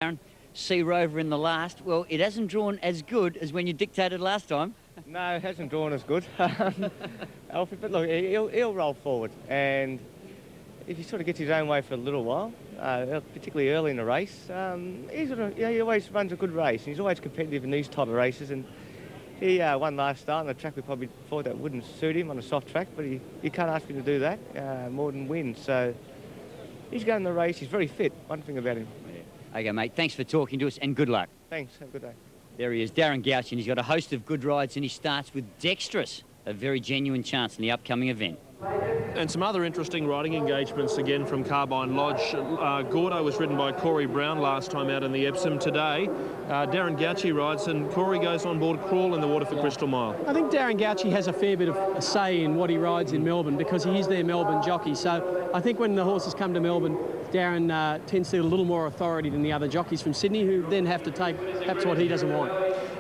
Aaron, Sea Rover in the last. Well, it hasn't drawn as good as when you dictated last time. No, it hasn't drawn as good. Alfie, but look, he'll roll forward, and if he sort of gets his own way for a little while, particularly early in the race, he always runs a good race. He's always competitive in these type of races, and he won last start on the track we probably thought that wouldn't suit him on a soft track, but you can't ask him to do that more than win. So he's going the race. He's very fit. One thing about him. Okay, mate, thanks for talking to us and good luck. Thanks. Have a good day. There he is, Darren Gouch, and he's got a host of good rides, and he starts with Dexterous, a very genuine chance in the upcoming event. And some other interesting riding engagements again from Carbine Lodge. Gordo was ridden by Corey Brown last time out in the Epsom. Today, Darren Gouchy rides, and Corey goes on board Crawl in the Waterford Crystal Mile. I think Darren Gouchy has a fair bit of a say in what he rides in Melbourne because he is their Melbourne jockey. So I think when the horses come to Melbourne, Darren tends to get a little more authority than the other jockeys from Sydney, who then have to take perhaps what he doesn't want.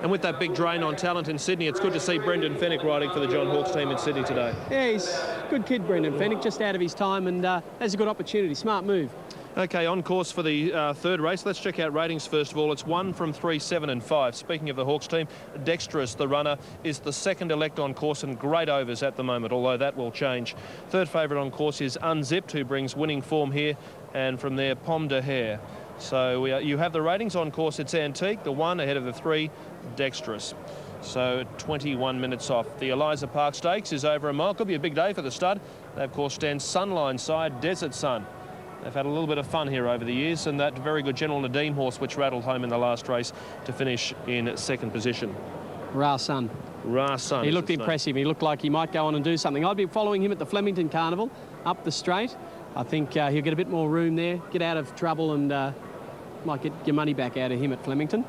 And with that big drain on talent in Sydney, it's good to see Brendan Fennick riding for the John Hawkes team in Sydney today. Yeah, he's a good kid, Brendan Fennick, just out of his time, and has a good opportunity. Smart move. Okay, on course for the third race. Let's check out ratings first of all. It's 1 from 3, 7 and 5. Speaking of the Hawks team, Dexterous, the runner, is the second elect on course and great overs at the moment, although that will change. Third favourite on course is Unzipped, who brings winning form here, and from there, Pomme de Hair. So you have the ratings on course. It's Antique, the 1 ahead of the 3, Dexterous. So 21 minutes off. The Eliza Park Stakes is over a mile. Could be a big day for the stud. They, of course, stand Sunline side, Desert Sun. They've had a little bit of fun here over the years, and that very good General Nadim horse, which rattled home in the last race to finish in second position. Ra Sun. Ra Sun. He looked impressive. He looked like he might go on and do something. I'd be following him at the Flemington Carnival up the straight. I think he'll get a bit more room there, get out of trouble, and might get your money back out of him at Flemington.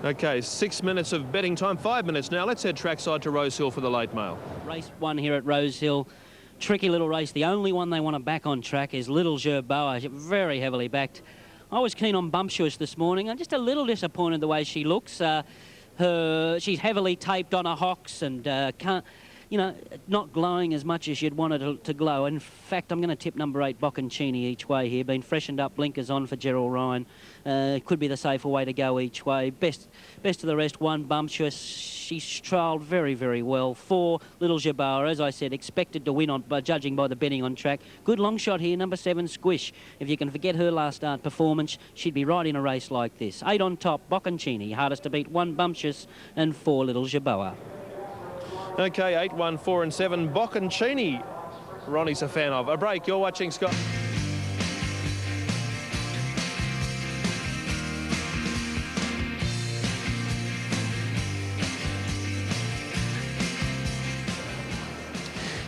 Okay, 6 minutes of betting time, 5 minutes now. Let's head trackside to Rosehill for the late mail. Race 1 here at Rosehill. Tricky little race. The only one they want to back on track is Little Gerboa, very heavily backed. I was keen on Bumptious this morning. I'm just a little disappointed the way she looks. She's heavily taped on her hocks and can't, not glowing as much as you'd want it to glow. In fact, I'm going to tip number 8, Bocconcini, each way here. Been freshened up, blinkers on for Gerald Ryan. Could be the safer way to go each way. Best of the rest, 1, Bumptious. She's trialled very, very well. 4, Little Gerboa, as I said, expected to win judging by the betting on track. Good long shot here, number 7, Squish. If you can forget her last start performance, she'd be right in a race like this. 8 on top, Bocconcini. Hardest to beat, 1, Bumptious, and 4, Little Gerboa. Okay, 8, 1, 4 and 7. Bocconcini, Ronnie's a fan of. A break, you're watching Scott.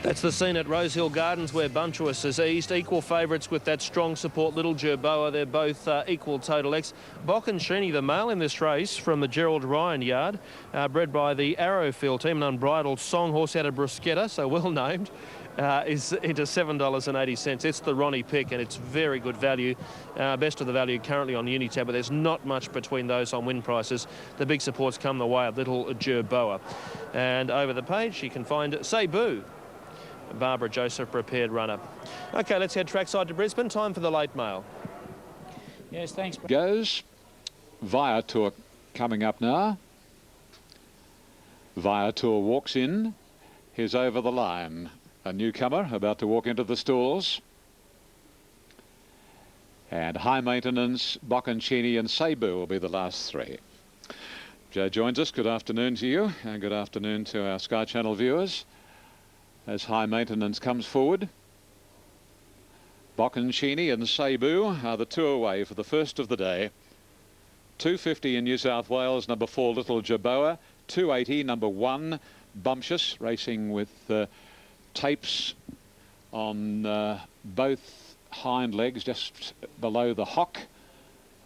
That's the scene at Rosehill Gardens where Bumptious is eased. Equal favourites with that strong support, Little Gerboa. They're both equal total X. Bocconcini, the male in this race from the Gerald Ryan yard, bred by the Arrowfield team, an unbridled song horse out of Bruschetta, so well named, is into $7.80. It's the Ronnie pick, and it's very good value. Best of the value currently on Unitab, but there's not much between those on win prices. The big supports come the way of Little Gerboa. And over the page, you can find Cebu. Barbara Joseph, prepared runner. Okay, let's head trackside to Brisbane. Time for the late mail. Yes, thanks. Goes Viator coming up now. Viator walks in. He's over the line. A newcomer about to walk into the stalls. And High Maintenance, Bocconcini and Cebu will be the last 3. Joe joins us. Good afternoon to you, and good afternoon to our Sky Channel viewers. As High Maintenance comes forward, Bocconcini and Cebu are the 2 away for the first of the day. 250 in New South Wales, number 4, Little Gerboa. 280, number 1, Bumptious, racing with tapes on both hind legs, just below the hock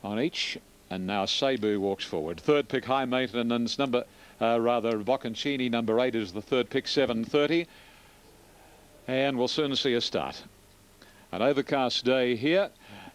on each. And now Cebu walks forward. Third pick, High Maintenance, Bocconcini, number 8 is the third pick, 7:30. And we'll soon see a start. An overcast day here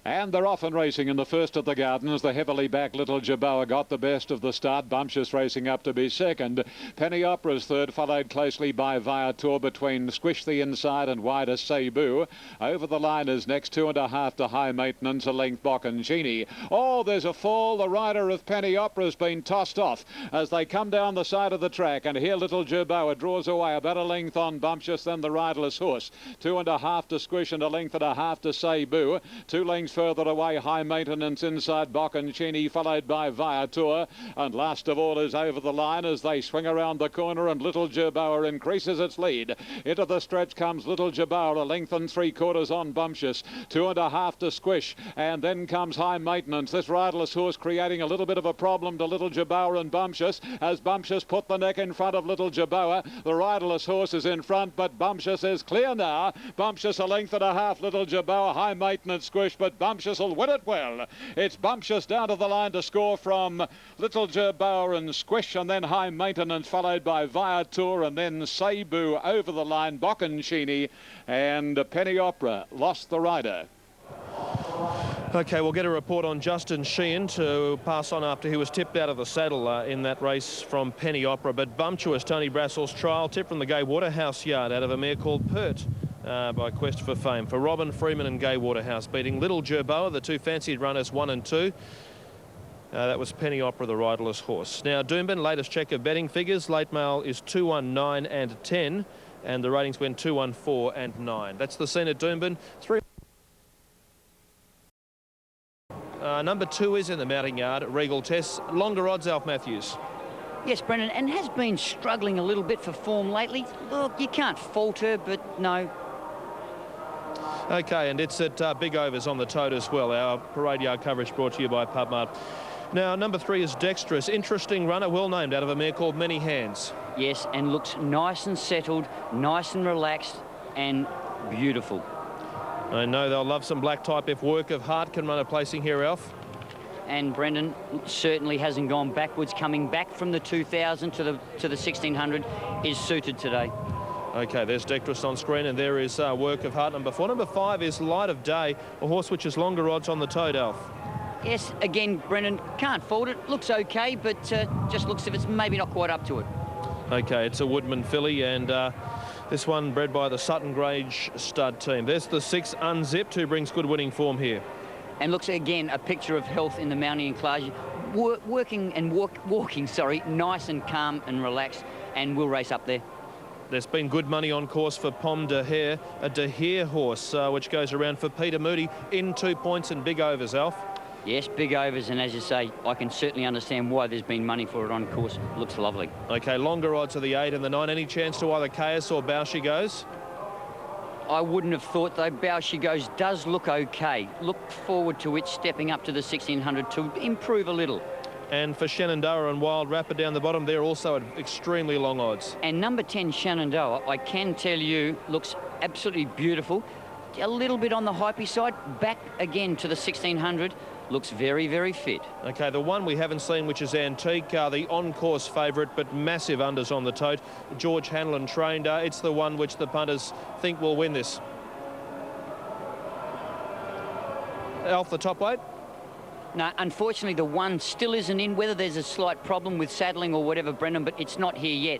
And they're off and racing in the first of the Gardens. The heavily backed Little Jerboa got the best of the start. Bumptious racing up to be second. Penny Opera's third, followed closely by Viator between Squish the Inside and Wider Cebu. Over the line is next, 2.5 to High Maintenance, a length Bocconcini. Oh, there's a fall. The rider of Penny Opera's been tossed off as they come down the side of the track. And here Little Jerboa draws away about a length on Bumptious, then the riderless horse. 2.5 to Squish and a length and a half to Cebu. 2 lengths further away, High Maintenance inside Bocconcini, followed by Viator. And last of all is Over the Line as they swing around the corner, and Little Jerboa increases its lead. Into the stretch comes Little Jerboa, a length and 3/4 on Bumptious. 2.5 to Squish, and then comes High Maintenance. This riderless horse creating a little bit of a problem to Little Jerboa and Bumptious as Bumptious put the neck in front of Little Jerboa. The riderless horse is in front, but Bumptious is clear now. Bumptious a length and a half, Little Jerboa, High Maintenance, Squish, but Bumptious will win it well. It's Bumptious down to the line to score from Little Jerboa and Squish, and then High Maintenance, followed by Viator, and then Cebu. Over the line, Bocconcini, and Penny Opera lost the rider. OK, we'll get a report on Justin Sheehan to pass on after he was tipped out of the saddle in that race from Penny Opera. But Bumptious, Tony Brassell's trial tip from the Gay Waterhouse yard out of a mare called Pert. By Quest for Fame for Robin Freeman and Gay Waterhouse, beating Little Jerboa, the 2 fancied runners 1 and 2. That was Penny Opera, the riderless horse. Now Doomben, latest check of betting figures. Late mail is 2, 9 and 10, and the ratings went 2, 4 and 9. That's the scene at Doomben. Number 2 is in the mounting yard, Regal Tess. Longer odds, Alf Matthews. Yes, Brendan, and has been struggling a little bit for form lately. Look, you can't fault her, but no. OK, and it's at Big Overs on the tote as well. Our parade yard coverage brought to you by PubMart. Now, number 3 is Dexterous. Interesting runner, well named, out of a mare called Many Hands. Yes, and looks nice and settled, nice and relaxed, and beautiful. I know they'll love some black type if Work of Heart can run a placing here, Alf. And Brendan certainly hasn't gone backwards. Coming back from the 2000 to the 1600 is suited today. OK, there's Dexterous on screen, and there is Work of Heart, number 4. Number 5 is Light of Day, a horse which is longer odds on the tote, Alf. Yes, again, Brendan, can't fault it. Looks OK, but just looks as if it's maybe not quite up to it. OK, it's a Woodman filly, and this one bred by the Sutton Grange stud team. There's the 6, Unzipped, who brings good winning form here. And looks, again, a picture of health in the mounting enclosure. Walking, nice and calm and relaxed, and will race up there. There's been good money on course for Pomme de Hare, a de Hare horse, which goes around for Peter Moody in 2 points and Big Overs, Alf. Yes, Big Overs, and as you say, I can certainly understand why there's been money for it on course. Looks lovely. OK, longer odds are the 8 and the 9. Any chance to either Chaos or Bow She Goes? I wouldn't have thought, though. Bow She Goes does look OK. Look forward to it stepping up to the 1600 to improve a little. And for Shenandoah and Wild Rapper down the bottom, they're also at extremely long odds. And number 10, Shenandoah, I can tell you, looks absolutely beautiful. A little bit on the hypey side, back again to the 1600. Looks very, very fit. OK, the one we haven't seen, which is Antique, the on-course favourite, but massive unders on the tote. George Hanlon trained. It's the one which the punters think will win this. Alf, the top weight? No, unfortunately, the one still isn't in. Whether there's a slight problem with saddling or whatever, Brendan, but it's not here yet.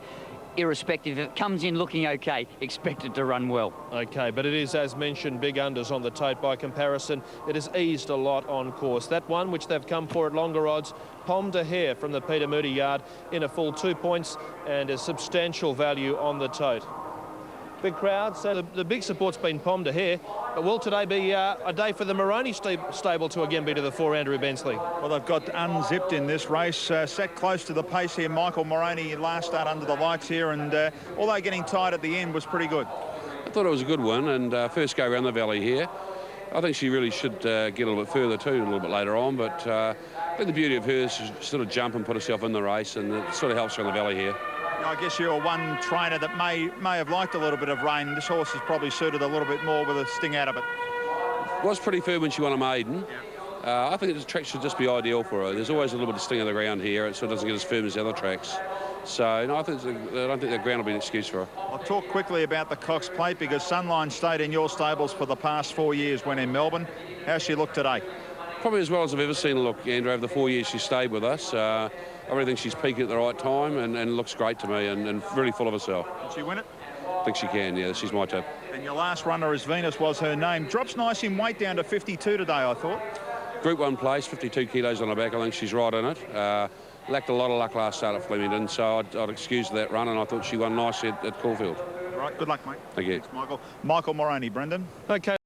Irrespective, if it comes in looking OK, expect it to run well. OK, but it is, as mentioned, big unders on the tote. By comparison, it has eased a lot on course. That one, which they've come for at longer odds, Pomme de Hare from the Peter Moody yard, in a full 2 points and a substantial value on the tote. Big crowd, so the big support's been Pomme de Hare. But will today be a day for the Moroni stable to again be to the fore, Andrew Bensley? Well, they've got Unzipped in this race, set close to the pace here. Michael Moroni last start under the lights here, and although getting tight at the end was pretty good. I thought it was a good one, and first go around the valley here. I think she really should get a little bit further too, a little bit later on, but I think the beauty of her is to sort of jump and put herself in the race, and it sort of helps her in the valley here. I guess you're one trainer that may have liked a little bit of rain. This horse is probably suited a little bit more with a sting out of it. Was pretty firm when she won a maiden. I think the track should just be ideal for her. There's always a little bit of sting on the ground here. It sort of doesn't get as firm as the other tracks. So no, I don't think the ground will be an excuse for her. I'll talk quickly about the Cox Plate because Sunline stayed in your stables for the past 4 years when in Melbourne. How's she look today? Probably as well as I've ever seen her look, Andrew, over the 4 years she stayed with us. I really think she's peaking at the right time and looks great to me and really full of herself. Can she win it? I think she can, yeah, she's my tip. And your last runner as Venus was her name. Drops nice in weight down to 52 today, I thought. Group 1 place, 52 kilos on her back. I think she's right in it. Lacked a lot of luck last start at Flemington, so I'd excuse that run, and I thought she won nicely at Caulfield. All right, good luck, mate. Thank you. Thanks, Michael. Michael Moroney, Brendan. Okay.